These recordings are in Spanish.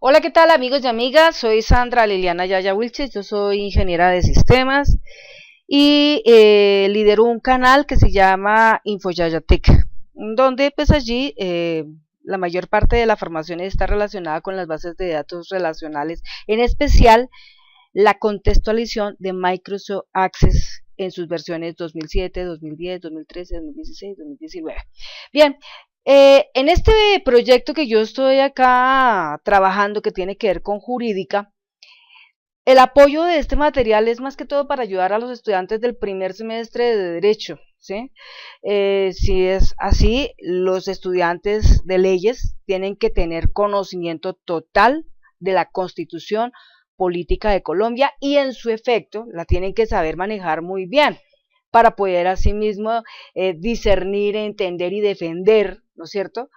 Hola, ¿qué tal amigos y amigas? Soy Sandra Liliana Yaya Wilches, yo soy ingeniera de sistemas y lidero un canal que se llama InfoYayaTech, donde pues allí la mayor parte de la formación está relacionada con las bases de datos relacionales, en especial la contextualización de Microsoft Access en sus versiones 2007, 2010, 2013, 2016, 2019. Bien, en este proyecto que yo estoy acá trabajando, que tiene que ver con jurídica, el apoyo de este material es más que todo para ayudar a los estudiantes del primer semestre de Derecho, ¿sí? Si es así, los estudiantes de leyes tienen que tener conocimiento total de la Constitución Política de Colombia y en su efecto la tienen que saber manejar muy bien para poder asimismo discernir, entender y defender, ¿no es cierto?,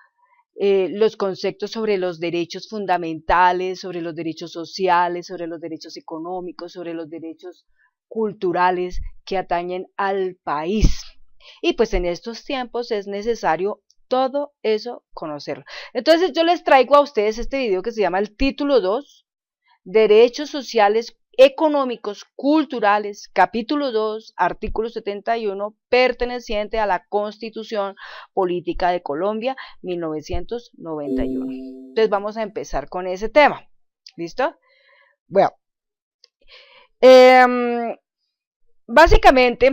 los conceptos sobre los derechos fundamentales, sobre los derechos sociales, sobre los derechos económicos, sobre los derechos culturales que atañen al país. Y pues en estos tiempos es necesario todo eso conocerlo. Entonces yo les traigo a ustedes este video que se llama el título 2, Derechos Sociales, Económicos, Culturales, capítulo 2, artículo 71, perteneciente a la Constitución Política de Colombia, 1991. Entonces vamos a empezar con ese tema. ¿Listo? Bueno, básicamente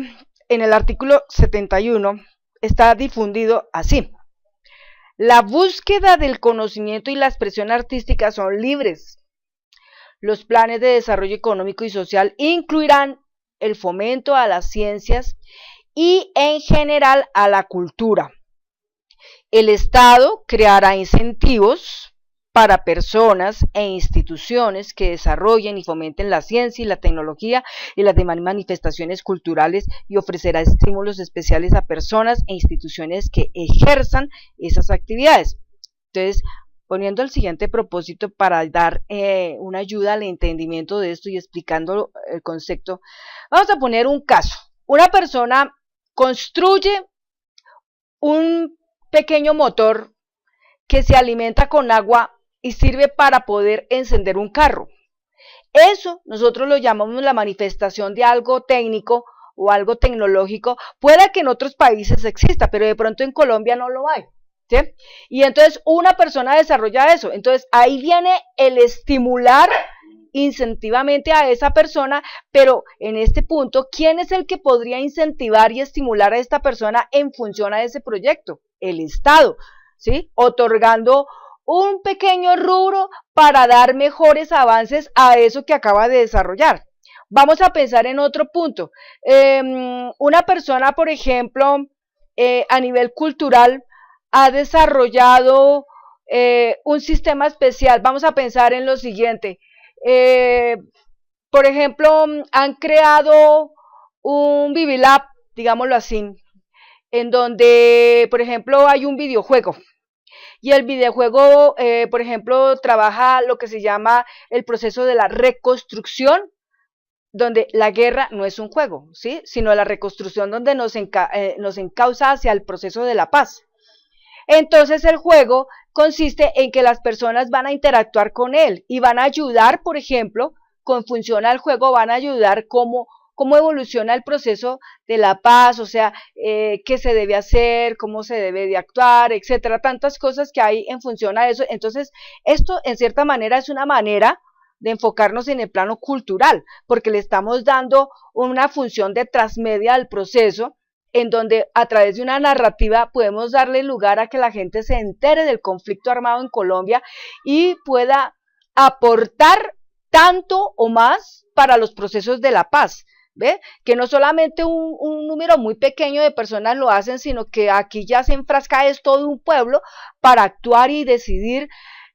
en el artículo 71 está difundido así: la búsqueda del conocimiento y la expresión artística son libres. Los planes de desarrollo económico y social incluirán el fomento a las ciencias y en general a la cultura. El Estado creará incentivos para personas e instituciones que desarrollen y fomenten la ciencia y la tecnología y las demás manifestaciones culturales y ofrecerá estímulos especiales a personas e instituciones que ejerzan esas actividades. Entonces, poniendo el siguiente propósito para dar una ayuda al entendimiento de esto y explicando el concepto, vamos a poner un caso. Una persona construye un pequeño motor que se alimenta con agua y sirve para poder encender un carro. Eso nosotros lo llamamos la manifestación de algo técnico o algo tecnológico. Puede que en otros países exista, pero de pronto en Colombia no lo hay. ¿Sí? Y entonces una persona desarrolla eso. Entonces ahí viene el estimular incentivamente a esa persona, pero en este punto, ¿quién es el que podría incentivar y estimular a esta persona en función a ese proyecto? El Estado, ¿sí? Otorgando un pequeño rubro para dar mejores avances a eso que acaba de desarrollar. Vamos a pensar en otro punto. Una persona, por ejemplo, a nivel cultural, ha desarrollado un sistema especial. Vamos a pensar en lo siguiente. Por ejemplo, han creado un Vivilab, digámoslo así, en donde, por ejemplo, hay un videojuego. Y el videojuego, por ejemplo, trabaja lo que se llama el proceso de la reconstrucción, donde la guerra no es un juego, ¿sí?, sino la reconstrucción donde nos encausa hacia el proceso de la paz. Entonces el juego consiste en que las personas van a interactuar con él y van a ayudar, por ejemplo, con función al juego, van a ayudar cómo evoluciona el proceso de la paz, o sea, qué se debe hacer, cómo se debe de actuar, etcétera, tantas cosas que hay en función a eso. Entonces, esto en cierta manera es una manera de enfocarnos en el plano cultural, porque le estamos dando una función de transmedia al proceso, en donde a través de una narrativa podemos darle lugar a que la gente se entere del conflicto armado en Colombia y pueda aportar tanto o más para los procesos de la paz. ¿Ve? Que no solamente un número muy pequeño de personas lo hacen, sino que aquí ya se enfrasca es todo un pueblo para actuar y decidir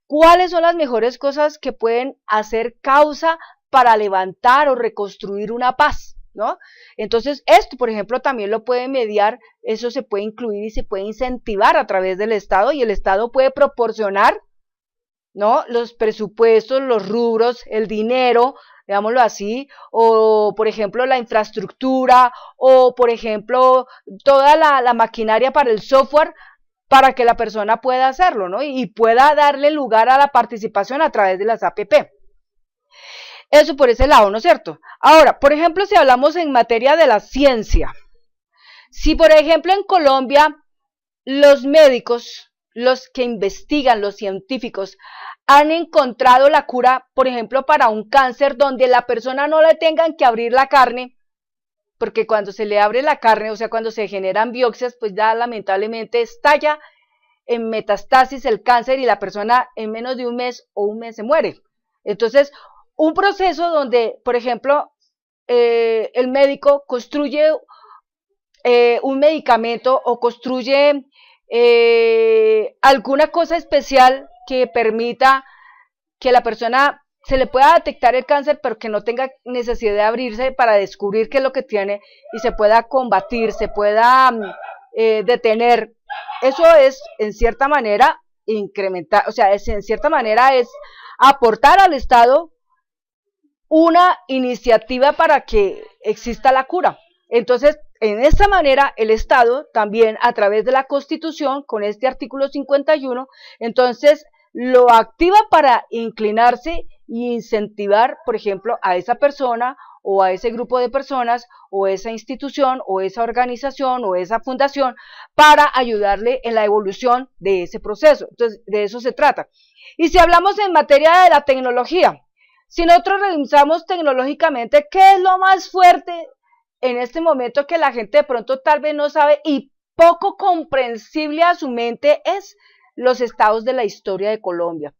cuáles son las mejores cosas que pueden hacer causa para levantar o reconstruir una paz, ¿no? Entonces esto, por ejemplo, también lo puede mediar, eso se puede incluir y se puede incentivar a través del Estado, y el Estado puede proporcionar, ¿no?, los presupuestos, los rubros, el dinero, digámoslo así, o por ejemplo la infraestructura, o por ejemplo toda la maquinaria para el software, para que la persona pueda hacerlo, ¿no? Y pueda darle lugar a la participación a través de las APP. Eso por ese lado, ¿no es cierto? Ahora, por ejemplo, si hablamos en materia de la ciencia, si por ejemplo en Colombia los médicos, los que investigan, los científicos, han encontrado la cura, por ejemplo, para un cáncer donde la persona no le tengan que abrir la carne, porque cuando se le abre la carne, o sea, cuando se generan biopsias, pues ya lamentablemente estalla en metastasis el cáncer y la persona en menos de un mes o un mes se muere. Entonces, un proceso donde, por ejemplo, el médico construye un medicamento o construye alguna cosa especial que permita que la persona se le pueda detectar el cáncer, pero que no tenga necesidad de abrirse para descubrir qué es lo que tiene y se pueda combatir, se pueda detener. Eso es, en cierta manera, incrementar, o sea, en cierta manera es aportar al Estado una iniciativa para que exista la cura. Entonces, en esta manera, el Estado también, a través de la Constitución, con este artículo 51, entonces lo activa para inclinarse e incentivar, por ejemplo, a esa persona o a ese grupo de personas o esa institución o esa organización o esa fundación para ayudarle en la evolución de ese proceso. Entonces, de eso se trata. Y si hablamos en materia de la tecnología, si nosotros revisamos tecnológicamente, ¿qué es lo más fuerte en este momento que la gente de pronto tal vez no sabe y poco comprensible a su mente es los estados de la historia de Colombia?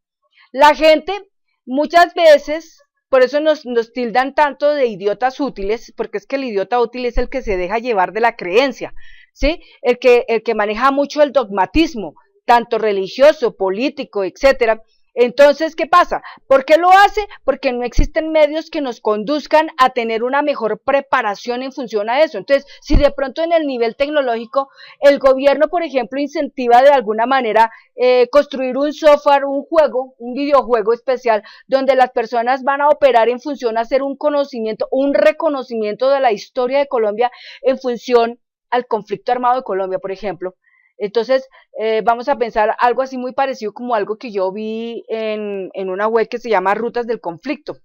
La gente muchas veces, por eso nos tildan tanto de idiotas útiles, porque es que el idiota útil es el que se deja llevar de la creencia, ¿sí? El que maneja mucho el dogmatismo, tanto religioso, político, etcétera. Entonces, ¿qué pasa? ¿Por qué lo hace? Porque no existen medios que nos conduzcan a tener una mejor preparación en función a eso. Entonces, si de pronto en el nivel tecnológico el gobierno, por ejemplo, incentiva de alguna manera construir un software, un juego, un videojuego especial, donde las personas van a operar en función a hacer un conocimiento, un reconocimiento de la historia de Colombia en función al conflicto armado de Colombia, por ejemplo. Entonces, vamos a pensar algo así muy parecido como algo que yo vi en una web que se llama Rutas del Conflicto.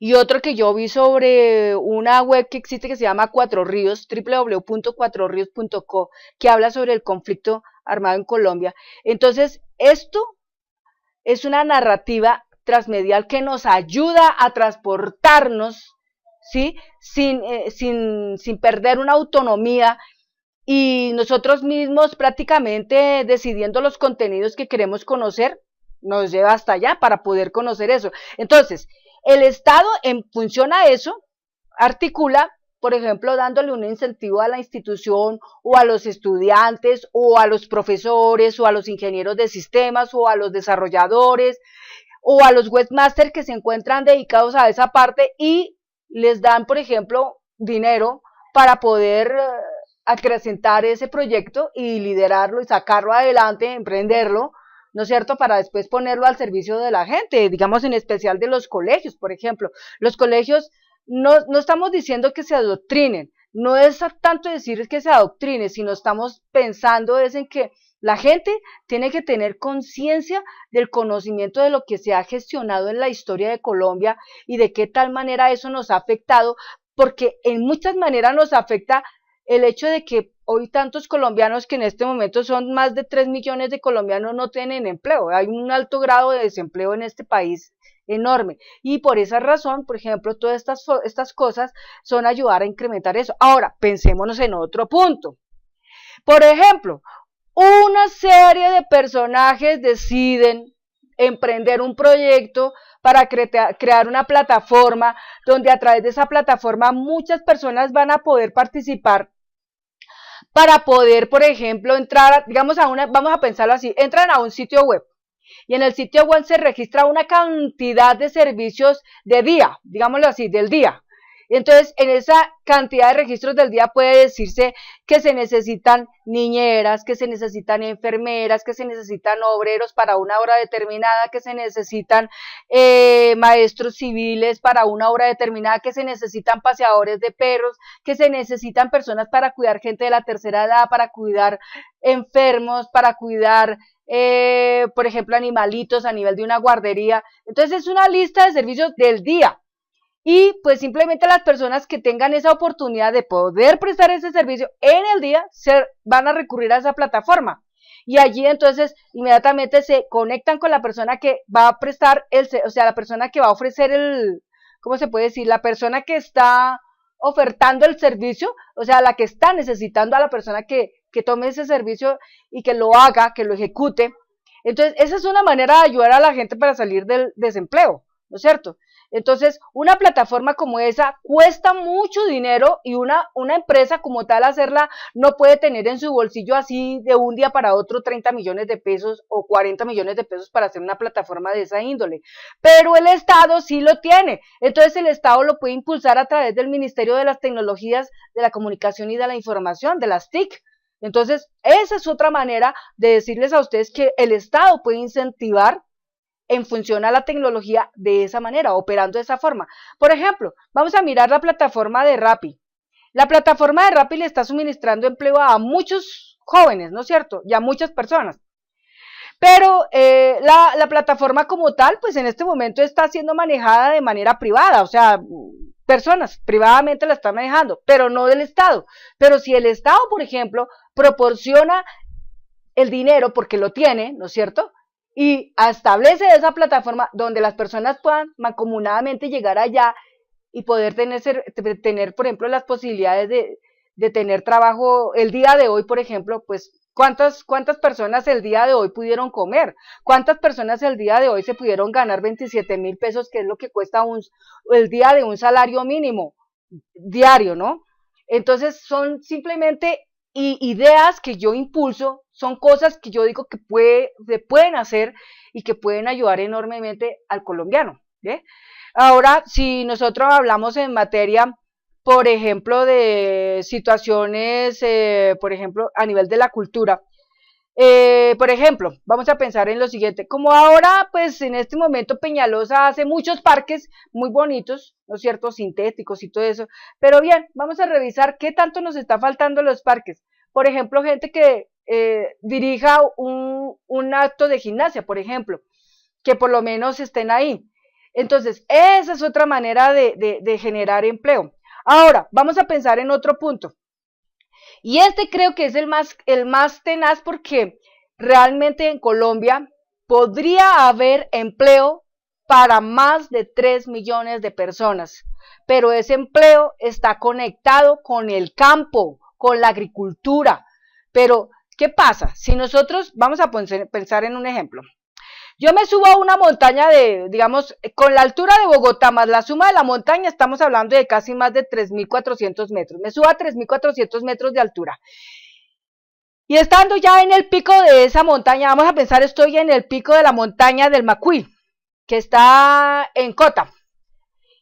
Y otro que yo vi sobre una web que existe que se llama Cuatro Ríos, www.cuatrorios.co, que habla sobre el conflicto armado en Colombia. Entonces, esto es una narrativa transmedial que nos ayuda a transportarnos, ¿sí? Sin perder una autonomía, y nosotros mismos prácticamente decidiendo los contenidos que queremos conocer, nos lleva hasta allá para poder conocer eso. Entonces, el Estado en función a eso, articula, por ejemplo, dándole un incentivo a la institución o a los estudiantes o a los profesores o a los ingenieros de sistemas o a los desarrolladores o a los webmasters que se encuentran dedicados a esa parte y les dan, por ejemplo, dinero para poder acrecentar ese proyecto y liderarlo y sacarlo adelante, emprenderlo, ¿no es cierto?, para después ponerlo al servicio de la gente, digamos en especial de los colegios, por ejemplo. Los colegios no estamos diciendo que se adoctrinen, no es tanto decir que se adoctrine, sino estamos pensando es en que la gente tiene que tener conciencia del conocimiento de lo que se ha gestionado en la historia de Colombia y de qué tal manera eso nos ha afectado, porque en muchas maneras nos afecta el hecho de que hoy tantos colombianos, que en este momento son más de 3 millones de colombianos, no tienen empleo. Hay un alto grado de desempleo en este país enorme. Y por esa razón, por ejemplo, todas estas cosas son ayudar a incrementar eso. Ahora, pensémonos en otro punto. Por ejemplo, una serie de personajes deciden emprender un proyecto para crear una plataforma donde a través de esa plataforma muchas personas van a poder participar para poder, por ejemplo, entrar, digamos, vamos a pensarlo así, entran a un sitio web y en el sitio web se registra una cantidad de servicios de día, digámoslo así, del día. Entonces, en esa cantidad de registros del día puede decirse que se necesitan niñeras, que se necesitan enfermeras, que se necesitan obreros para una hora determinada, que se necesitan maestros civiles para una hora determinada, que se necesitan paseadores de perros, que se necesitan personas para cuidar gente de la tercera edad, para cuidar enfermos, para cuidar por ejemplo, animalitos a nivel de una guardería. Entonces es una lista de servicios del día. Y pues simplemente las personas que tengan esa oportunidad de poder prestar ese servicio en el día van a recurrir a esa plataforma. Y allí entonces inmediatamente se conectan con la persona que va a prestar o sea, la persona que va a ofrecer ¿cómo se puede decir? La persona que está ofertando el servicio, o sea, la que está necesitando a la persona que tome ese servicio y que lo haga, que lo ejecute. Entonces, esa es una manera de ayudar a la gente para salir del desempleo, ¿no es cierto? Entonces, una plataforma como esa cuesta mucho dinero y una empresa como tal hacerla no puede tener en su bolsillo así de un día para otro 30 millones de pesos o 40 millones de pesos para hacer una plataforma de esa índole. Pero el Estado sí lo tiene. Entonces, el Estado lo puede impulsar a través del Ministerio de las Tecnologías de la Comunicación y de la Información, de las TIC. Entonces, esa es otra manera de decirles a ustedes que el Estado puede incentivar en función a la tecnología de esa manera, operando de esa forma. Por ejemplo, vamos a mirar la plataforma de Rappi. La plataforma de Rappi le está suministrando empleo a muchos jóvenes, ¿no es cierto? Y a muchas personas. Pero la plataforma como tal, pues en este momento está siendo manejada de manera privada, o sea, personas privadamente la están manejando, pero no del Estado. Pero si el Estado, por ejemplo, proporciona el dinero porque lo tiene, ¿no es cierto?, y establece esa plataforma donde las personas puedan mancomunadamente llegar allá y poder tener, por ejemplo, las posibilidades de tener trabajo el día de hoy, por ejemplo, pues ¿cuántas personas el día de hoy pudieron comer? ¿Cuántas personas el día de hoy se pudieron ganar 27,000 pesos, que es lo que cuesta el día de un salario mínimo diario, ¿no? Entonces son simplemente ideas que yo impulso, son cosas que yo digo que se pueden hacer y que pueden ayudar enormemente al colombiano, ¿ve? Ahora, si nosotros hablamos en materia, por ejemplo, de situaciones, por ejemplo, a nivel de la cultura, por ejemplo, vamos a pensar en lo siguiente, como ahora, pues en este momento Peñalosa hace muchos parques muy bonitos, ¿no es cierto?, sintéticos y todo eso, pero bien, vamos a revisar qué tanto nos está faltando en los parques. Por ejemplo, gente que dirija un acto de gimnasia, por ejemplo, que por lo menos estén ahí. Entonces, esa es otra manera de generar empleo. Ahora, vamos a pensar en otro punto. Y este creo que es el más tenaz, porque realmente en Colombia podría haber empleo para más de 3 millones de personas, pero ese empleo está conectado con el campo, con la agricultura. Pero, ¿qué pasa? Si nosotros, vamos a pensar en un ejemplo. Yo me subo a una montaña digamos, con la altura de Bogotá más la suma de la montaña, estamos hablando de casi más de 3.400 metros. Me subo a 3.400 metros de altura. Y estando ya en el pico de esa montaña, vamos a pensar, estoy en el pico de la montaña del Macuy, que está en Cota.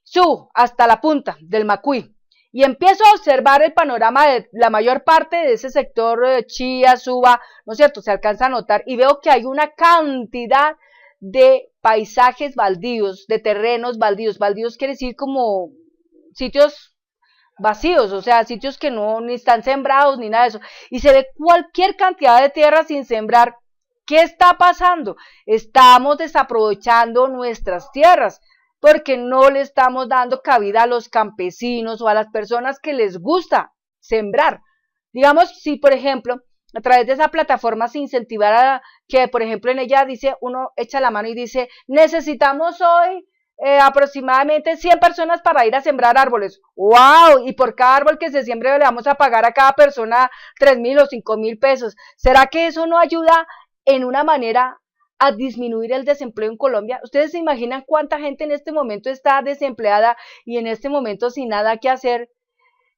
Subo hasta la punta del Macuy y empiezo a observar el panorama de la mayor parte de ese sector Chía, Suba, ¿no es cierto? Se alcanza a notar y veo que hay una cantidad de paisajes baldíos, de terrenos baldíos. Baldíos quiere decir como sitios vacíos, o sea, sitios que no ni están sembrados ni nada de eso. Y se ve cualquier cantidad de tierra sin sembrar. ¿Qué está pasando? Estamos desaprovechando nuestras tierras, porque no le estamos dando cabida a los campesinos o a las personas que les gusta sembrar. Digamos, si por ejemplo, a través de esa plataforma se incentivara que, por ejemplo, en ella dice, uno echa la mano y dice, necesitamos hoy aproximadamente 100 personas para ir a sembrar árboles. ¡Wow! Y por cada árbol que se siembre le vamos a pagar a cada persona 3,000 o 5,000 pesos. ¿Será que eso no ayuda en una manera a disminuir el desempleo en Colombia? ¿Ustedes se imaginan cuánta gente en este momento está desempleada y en este momento sin nada que hacer?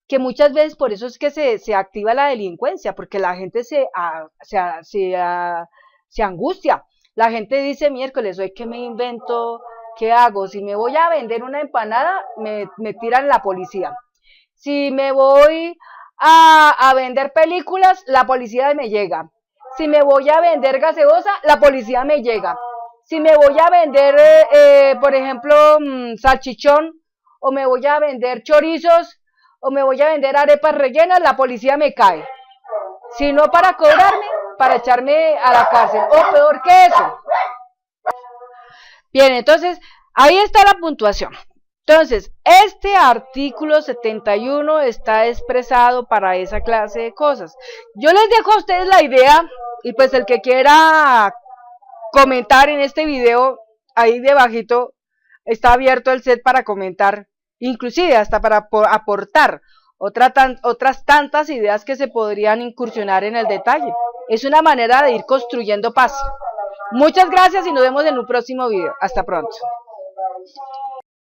Que muchas veces por eso es que se activa la delincuencia, porque la gente se angustia. La gente dice, miércoles, hoy que me invento, ¿qué hago? Si me voy a vender una empanada, me tiran la policía. Si me voy a vender películas, la policía me llega. Si me voy a vender gaseosa, la policía me llega. Si me voy a vender, por ejemplo, salchichón, o me voy a vender chorizos, o me voy a vender arepas rellenas, la policía me cae. Si no para cobrarme, para echarme a la cárcel, o peor que eso. Bien, entonces, ahí está la puntuación. Entonces, este artículo 71 está expresado para esa clase de cosas. Yo les dejo a ustedes la idea, y pues el que quiera comentar en este video, ahí debajito está abierto el set para comentar, inclusive hasta para aportar otras tantas ideas que se podrían incursionar en el detalle. Es una manera de ir construyendo paz. Muchas gracias y nos vemos en un próximo video. Hasta pronto.